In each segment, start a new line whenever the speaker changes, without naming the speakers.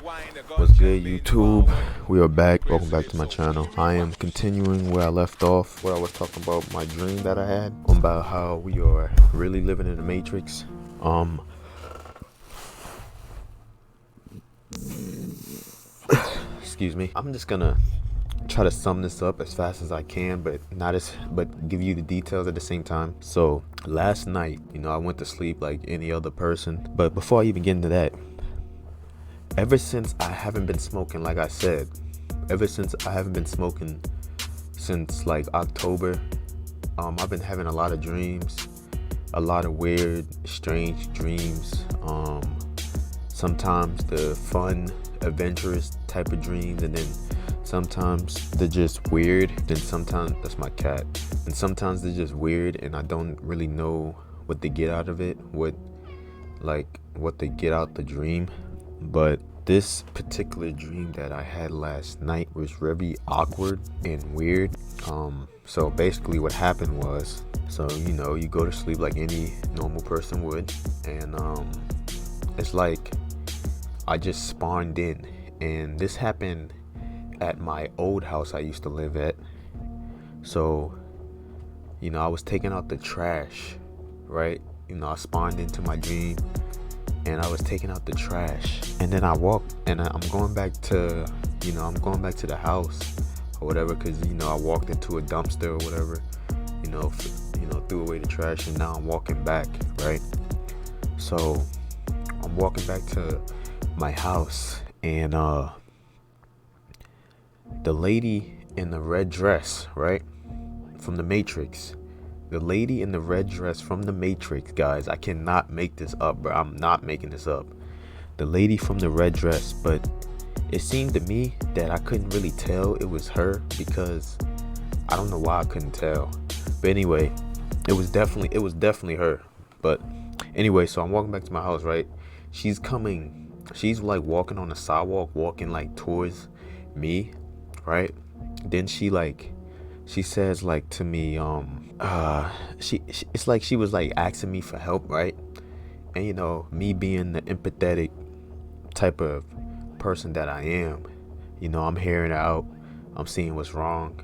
What's good, YouTube? We are back. Welcome back to my channel. I am continuing where I left off, where I was talking about my dream that I had, about how we are really living in the Matrix. Excuse me. I'm just gonna try to sum this up as fast as I can, but give you the details at the same time. So last night, I went to sleep like any other person. But before I even get into that, ever since I haven't been smoking, like I said, since like October, I've been having a lot of dreams, a lot of weird, strange dreams. Sometimes the fun, adventurous type of dreams, and then sometimes they're just weird. Then sometimes that's my cat. And sometimes they're just weird, and I don't really know what they get out of it, what they get out the dream. But this particular dream that I had last night was very awkward and weird. So basically what happened was, you go to sleep like any normal person would, and it's like I just spawned in. And this happened at my old house I used to live at. So I was taking out the trash, right? I spawned into my dream and I was taking out the trash, and then I walked, and I'm going back to the house or whatever, because I walked into a dumpster or whatever, threw away the trash, and now I'm walking back, right? So I'm walking back to my house, and the lady in the red dress, right, from the Matrix. The lady in the red dress from the Matrix, guys, I cannot make this up, bro. I'm not making this up. The lady from the red dress, but it seemed to me that I couldn't really tell it was her, because I don't know why I couldn't tell. But anyway, it was definitely her. But anyway, so I'm walking back to my house, right? She's like walking on the sidewalk, walking like towards me, right? Then she says like to me, it's like she was like asking me for help, right? And me being the empathetic type of person that I am, I'm hearing her out, I'm seeing what's wrong,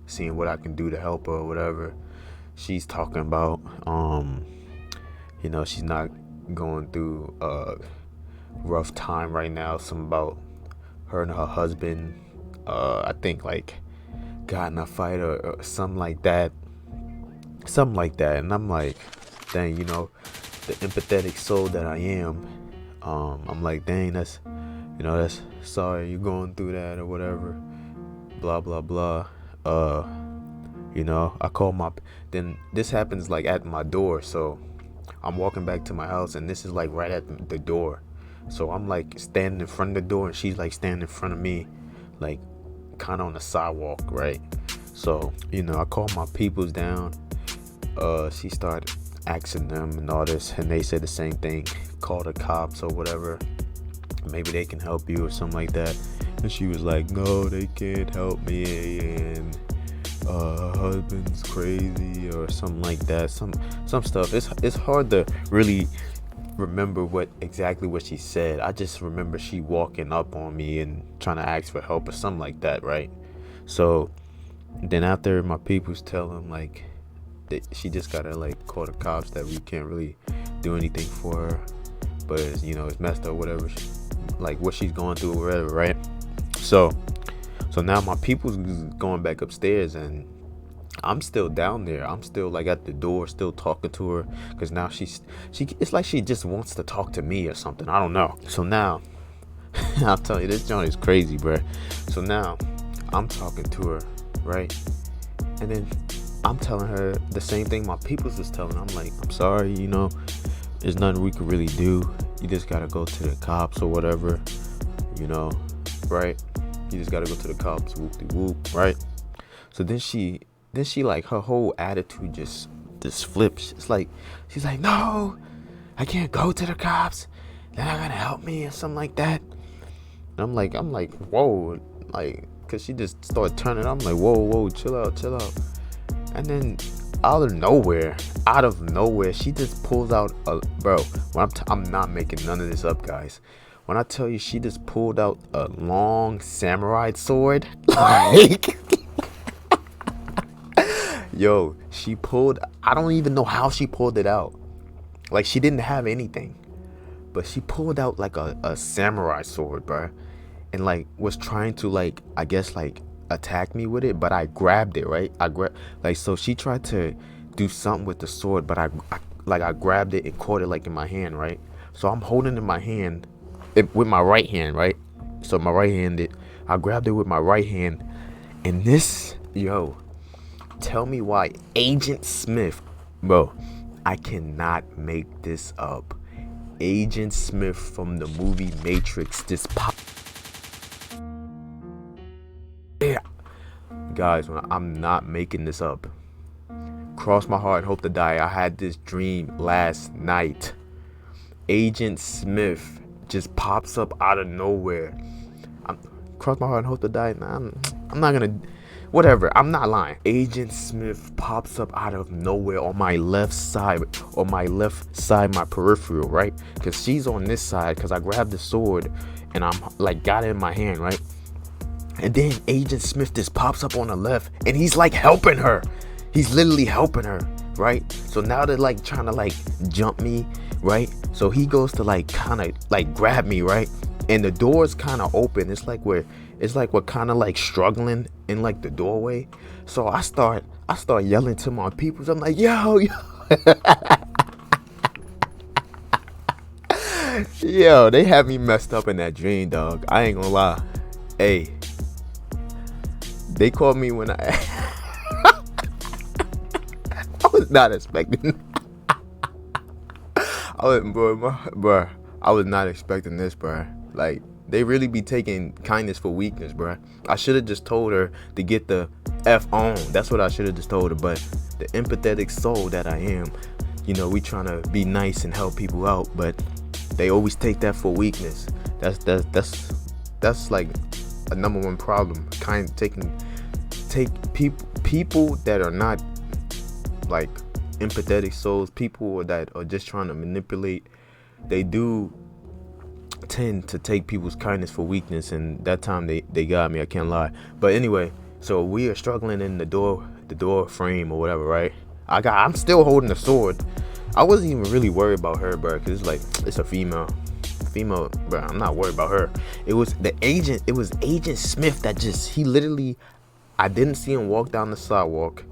seeing what I can do to help her or whatever. She's talking about she's not going through a rough time right now, something about her and her husband, I think like got in a fight or something like that. And I'm like, dang, the empathetic soul that I am, I'm like, dang, that's sorry you're going through that or whatever, blah blah blah. I call then this happens like at my door, so I'm walking back to my house, and this is like right at the door. So I'm like standing in front of the door, and she's like standing in front of me, like kind of on the sidewalk, right? So I call my peoples down. She started asking them and all this, and they said the same thing, call the cops or whatever, maybe they can help you or something like that. And she was like, no, they can't help me, and her husband's crazy or something like that, some stuff. It's hard to really remember exactly what she said. I just remember she walking up on me and trying to ask for help or something like that, right? So then after my peoples tell them like she just gotta like call the cops, that we can't really do anything for her, but it's messed up, whatever, like what she's going through or whatever, right? So now my people's going back upstairs, and I'm still down there. I'm still like at the door, still talking to her, because now it's like she just wants to talk to me or something, I don't know. So now I'll tell you, this joint is crazy, bro. So now I'm talking to her, right? And then I'm telling her the same thing my peoples was telling her. I'm like, I'm sorry, there's nothing we can really do. You just gotta go to the cops or whatever, right? You just gotta go to the cops, whoop-de-whoop, right? So then she like, her whole attitude just flips. It's like, she's like, no, I can't go to the cops. They're not gonna help me or something like that. And I'm like, whoa, like, cause she just started turning. I'm like, whoa, chill out. And then out of nowhere, she just pulls out a, bro, I'm not making none of this up, guys. When I tell you, she just pulled out a long samurai sword. Like, yo, I don't even know how she pulled it out. Like, she didn't have anything. But she pulled out like a samurai sword, bruh. And like was trying to like, I guess like attack me with it, but I grabbed it, right? So she tried to do something with the sword, but I grabbed it and caught it like in my hand, right? So I'm holding it in my hand with my right hand, right? So my right handed, I grabbed it with my right hand, and tell me why Agent Smith, bro, I cannot make this up. Agent Smith from the movie Matrix just pop. Yeah, guys, I'm not making this up. Cross my heart and hope to die. I had this dream last night. Agent Smith just pops up out of nowhere. Cross my heart and hope to die. Nah, I'm not gonna. Whatever. I'm not lying. Agent Smith pops up out of nowhere on my left side, my peripheral, right? Because she's on this side. Because I grabbed the sword and I'm like got it in my hand, right? And then Agent Smith just pops up on the left and he's like helping her. He's literally helping her, right? So now they're like trying to like jump me, right? So he goes to like kind of like grab me, right? And the door's kind of open. It's like we're kind of like struggling in like the doorway. So I start yelling to my peoples. I'm like, yo. Yo, they had me messed up in that dream, dog. I ain't gonna lie. Hey, they called me when I was not expecting. I was not expecting this, bro. Like, they really be taking kindness for weakness, bro. I should have just told her to get the F on. That's what I should have just told her. But the empathetic soul that I am, we trying to be nice and help people out, but they always take that for weakness. That's like a number one problem. Take people that are not like empathetic souls, people that are just trying to manipulate. They do tend to take people's kindness for weakness, and that time they got me. I can't lie. But anyway, so we are struggling in the door frame or whatever, right? I'm still holding the sword. I wasn't even really worried about her, bro, because it's a female, bro. I'm not worried about her. It was Agent Smith that he literally, I didn't see him walk down the sidewalk.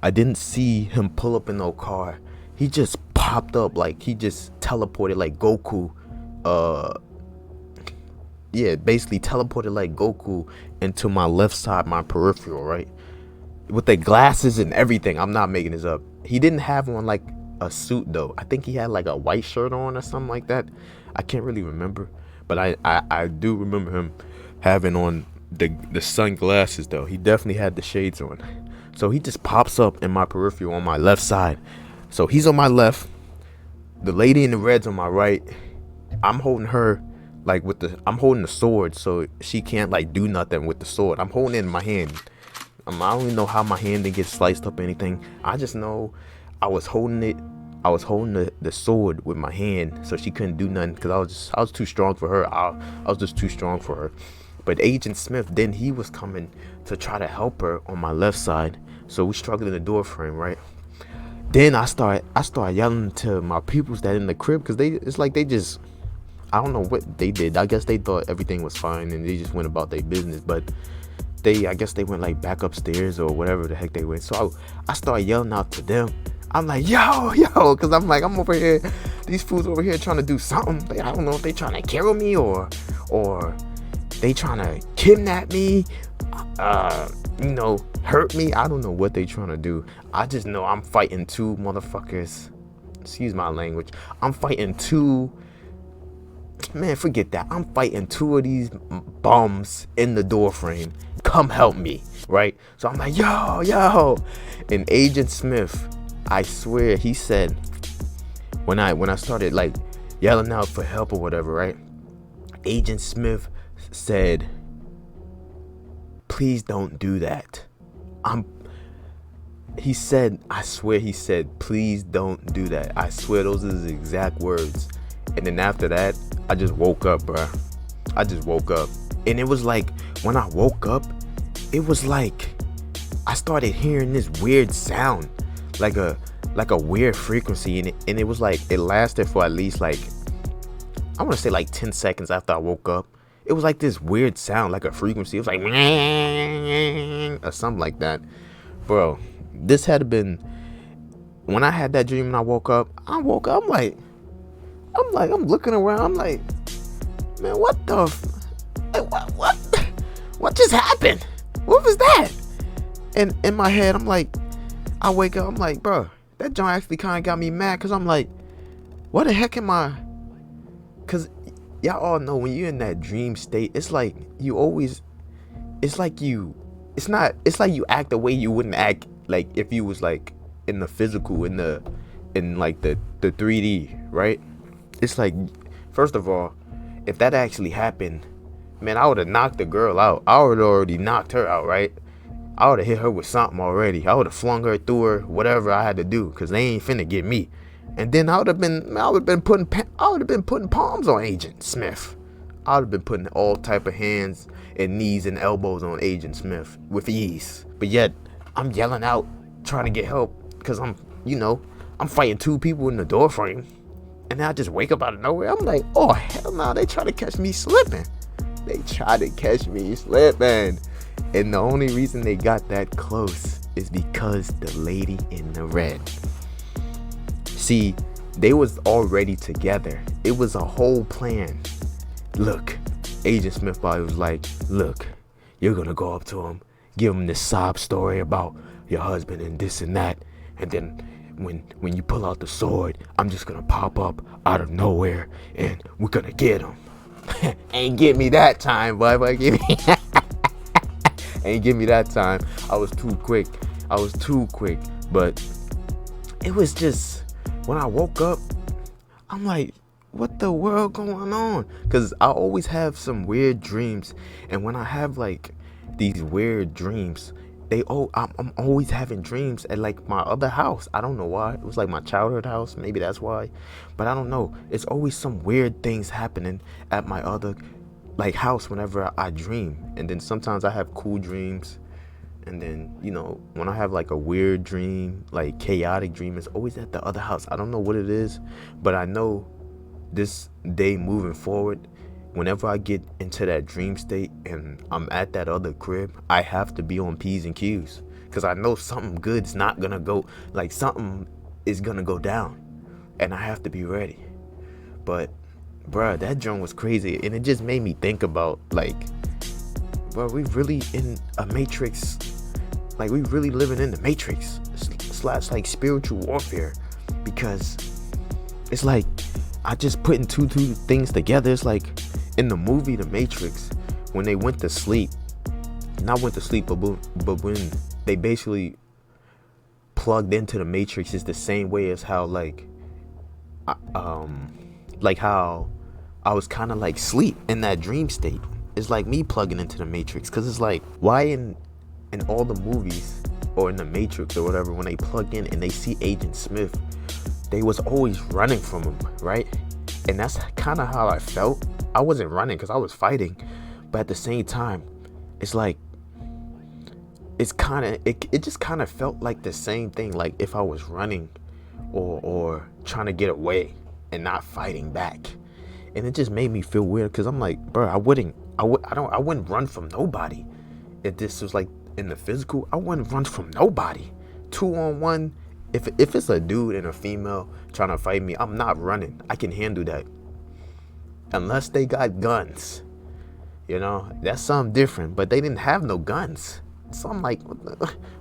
I didn't see him pull up in no car. He just popped up, like he just teleported like Goku. Basically teleported like Goku into my left side, my peripheral, right? With the glasses and everything. I'm not making this up. He didn't have on like a suit though. I think he had like a white shirt on or something like that. I can't really remember, but I do remember him having on the sunglasses though. He definitely had the shades on. So he just pops up in my peripheral on my left side. So he's on my left. The lady in the red's on my right. I'm holding her like I'm holding the sword, so she can't like do nothing with the sword. I'm holding it in my hand. I don't even know how my hand didn't get sliced up or anything. I just know I was holding it. I was holding the sword with my hand, so she couldn't do nothing because I was too strong for her. I was just too strong for her. But Agent Smith, then he was coming to try to help her on my left side. So we struggled in the door frame, right? Then I start yelling to my peoples that in the crib, because I don't know what they did. I guess they thought everything was fine and they just went about their business. But I guess they went like back upstairs or whatever the heck they went. So I started yelling out to them. I'm like, yo, because I'm over here. These fools over here trying to do something. I don't know if they trying to kill me or they trying to kidnap me, hurt me. I don't know what they trying to do. I just know I'm fighting two motherfuckers. Excuse my language. I'm fighting two. Man, forget that. I'm fighting two of these bums in the door frame. Come help me, right? So I'm like, yo. And Agent Smith, I swear, he said, when I started like yelling out for help or whatever, right? Agent Smith said, please don't do that. He said, please don't do that. I swear those are his exact words. And then after that, I just woke up, bruh. I just woke up. And it was like, when I woke up, it was like I started hearing this weird sound, like a weird frequency, and it was like, it lasted for at least like, I want to say like 10 seconds after I woke up. It was like this weird sound, like a frequency. It was like or something like that. Bro, this had been, when I had that dream and I woke up, I'm looking around, I'm like, man, what just happened? What was that? And in my head, I'm like, I wake up, I'm like, bro, that joint actually kind of got me mad, because I'm like, what the heck am I? Because y'all all know when you're in that dream state, it's like you act the way you wouldn't act like if you was like in the physical, in like the 3D, right? It's like, first of all, if that actually happened, man, I would have knocked the girl out. I would have already knocked her out, right? I would have hit her with something already. I would have flung her through her, whatever I had to do, because they ain't finna get me. And then I would have been putting palms on Agent Smith. I would have been putting all type of hands and knees and elbows on Agent Smith with ease. But yet, I'm yelling out, trying to get help, because I'm fighting two people in the door frame. And then I just wake up out of nowhere. I'm like, oh, hell no, they try to catch me slipping. And the only reason they got that close is because the lady in the red. See, they was already together. It was a whole plan. Look, Agent Smith was like, look, you're gonna go up to him, give him this sob story about your husband and this and that, and then when you pull out the sword, I'm just gonna pop up out of nowhere and we're gonna get him. Ain't get me that time, boy. Ain't give me that time. I was too quick. But it was just, when I woke up, I'm like, what the world going on? Because I always have some weird dreams. And when I have like these weird dreams, I'm always having dreams at like my other house. I don't know why. It was like my childhood house. Maybe that's why. But I don't know. It's always some weird things happening at my other like house whenever I dream. And then sometimes I have cool dreams. And then, when I have like a weird dream, like chaotic dream, it's always at the other house. I don't know what it is, but I know this day moving forward, whenever I get into that dream state and I'm at that other crib, I have to be on P's and Q's, because I know something good's not gonna go, like something is gonna go down, and I have to be ready. But bruh, that joint was crazy, and it just made me think about, like, bro, we really in a matrix, like we really living in the matrix slash like spiritual warfare, because it's like I just putting two things together. It's like in the movie The Matrix, when they went to sleep, not went to sleep, but when they basically plugged into the matrix, is the same way as how like how I was kind of like sleep in that dream state. It's like me plugging into the matrix, because it's like, why in all the movies or in the Matrix or whatever, when they plug in and they see Agent Smith, they was always running from him, right? And that's kind of how I felt. I wasn't running because I was fighting, but at the same time, it's like, it just kind of felt like the same thing, like if I was running or trying to get away and not fighting back. And it just made me feel weird, because I'm like, bro, I wouldn't run from nobody. If this was like in the physical, I wouldn't run from nobody. 2-on-1, if it's a dude and a female trying to fight me, I'm not running. I can handle that. Unless they got guns, that's something different. But they didn't have no guns, so I'm like,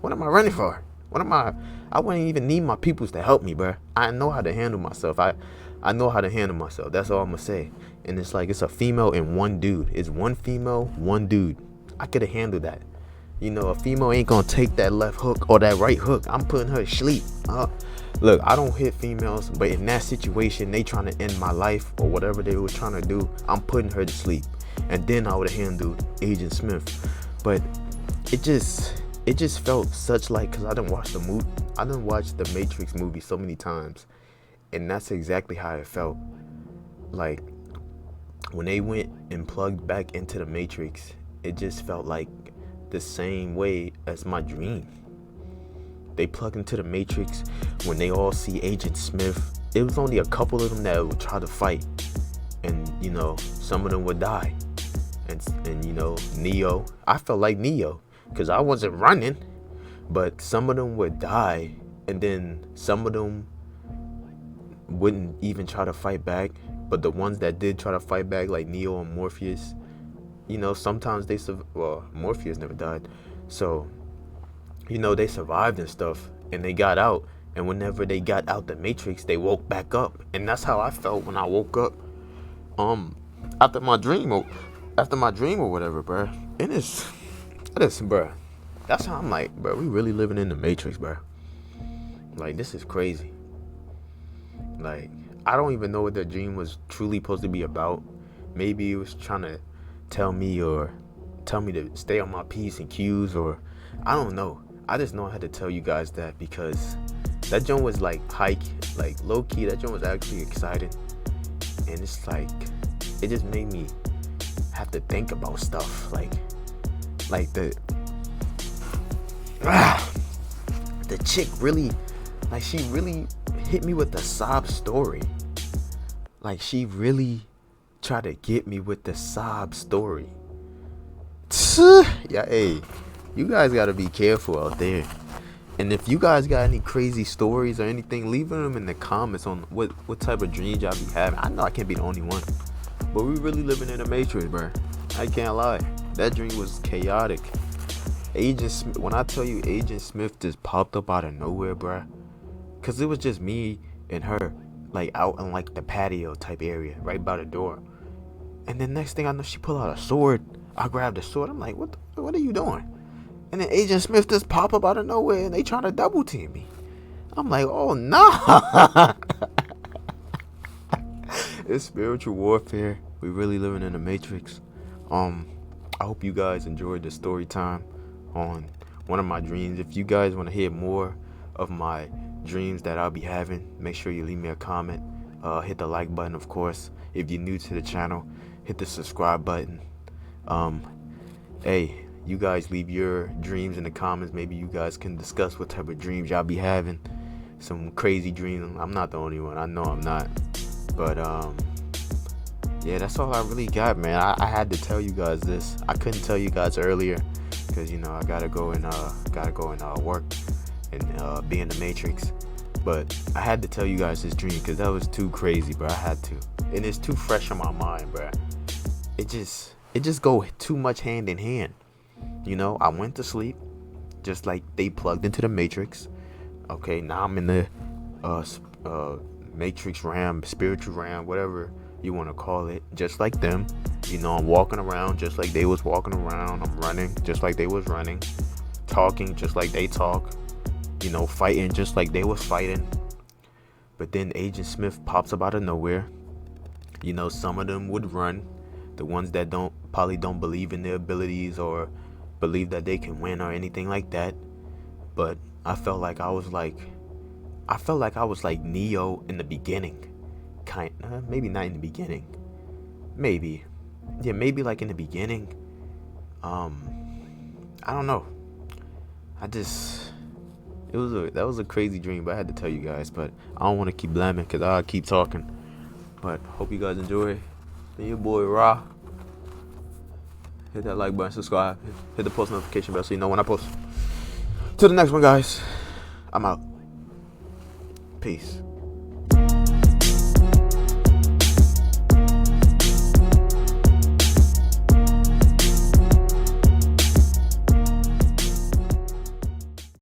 what am I running for? I wouldn't even need my peoples to help me, bro. I know how to handle myself. I know how to handle myself. That's all I'm gonna say. And it's like, it's a female and one dude. It's one female, one dude. I could have handled that. A female ain't gonna take that left hook or that right hook. I'm putting her to sleep. Look, I don't hit females, but in that situation, they trying to end my life or whatever they were trying to do, I'm putting her to sleep. And then I would have handled Agent Smith. But it just felt such like, because I didn't watch the Matrix movie so many times, and that's exactly how it felt. Like, when they went and plugged back into the Matrix, it just felt like the same way as my dream. They plug into the Matrix when they all see Agent Smith. It was only a couple of them that would try to fight, and some of them would die. And Neo, I felt like Neo because I wasn't running, but some of them would die, and then some of them wouldn't even try to fight back. But the ones that did try to fight back, like Neo and Morpheus, sometimes they Morpheus never died, so they survived and stuff, and they got out. And whenever they got out the Matrix, they woke back up, and that's how I felt when I woke up, after my dream or whatever, bro. And it's bro. That's how I'm like, bro. We really living in the Matrix, bro. Like, this is crazy. Like, I don't even know what the dream was truly supposed to be about. Maybe it was trying to tell me to stay on my P's and Q's, or I don't know. I just know I had to tell you guys that because that joint was like low key. That joint was actually exciting, and it's like it just made me have to think about stuff like the chick really, like, she really hit me with the sob story. Like, she really tried to get me with the sob story. Yeah, hey, you guys gotta be careful out there. And if you guys got any crazy stories or anything, leave them in the comments on what type of dreams y'all be having. I know I can't be the only one, but we really living in a Matrix, bro. I can't lie. That dream was chaotic. Agent Smith, when I tell you Agent Smith just popped up out of nowhere, bro, cause it was just me and her, like, out in like the patio type area right by the door. And then next thing I know, she pulled out a sword. I grabbed the sword. I'm like, what are you doing? And then Agent Smith just pop up out of nowhere, and they trying to double team me. I'm like, oh no. It's spiritual warfare. We really living in a Matrix. I hope you guys enjoyed the story time on one of my dreams. If you guys want to hear more of my dreams that I'll be having, make sure you leave me a comment. Hit the like button, of course. If you're new to the channel, hit the subscribe button. Hey, you guys leave your dreams in the comments. Maybe you guys can discuss what type of dreams y'all be having. Some crazy dreams. I'm not the only one. I know I'm not. But yeah, that's all I really got, man. I had to tell you guys this. I couldn't tell you guys earlier because I gotta go and work and be in the Matrix. But I had to tell you guys this dream because that was too crazy, bro. I had to, and it's too fresh in my mind, bro. It just go too much hand in hand. I went to sleep just like they plugged into the Matrix. Okay, now I'm in the Matrix realm, spiritual realm, whatever you want to call it, just like them. I'm walking around just like they was walking around. I'm running just like they was running, talking just like they talk, fighting just like they was fighting. But then Agent Smith pops up out of nowhere. Some of them would run, the ones that probably don't believe in their abilities or believe that they can win or anything like that. But I felt like I was like Neo in the beginning. Maybe not in the beginning. Maybe like in the beginning. I don't know. That was a crazy dream, but I had to tell you guys. But I don't want to keep blamming because I'll keep talking. But hope you guys enjoy. Been your boy Ra. Hit that like button, subscribe, hit the post notification bell so you know when I post. Till the next one, guys. I'm out. Peace.